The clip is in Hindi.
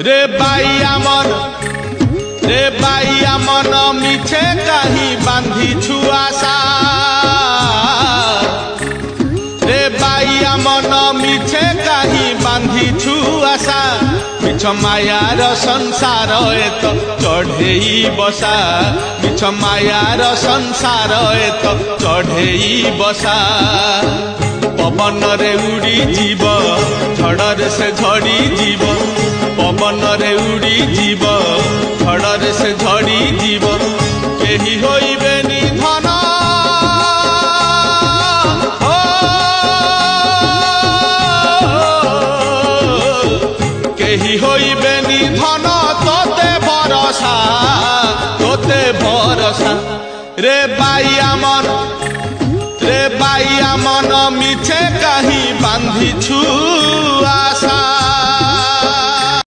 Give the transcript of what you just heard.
रे बाइया मन मिछे कहीं बांधी छुआसा रे बाइया मन मिछे कहीं बांधी छुआसा मिछ मायार संसार एत चढ़ेई बसा मिछ मायार संसार एत चढ़ेई बसा पवन रे उड़ी जीव झड़र से झड़ी जीव पवन रे उड़ी जीव झड़र से झड़ी जीव केही होइबे निधन केही होइबे निधन तोते भरोसा रे बाइया मन मिछे कहीं बांधी छु आशा।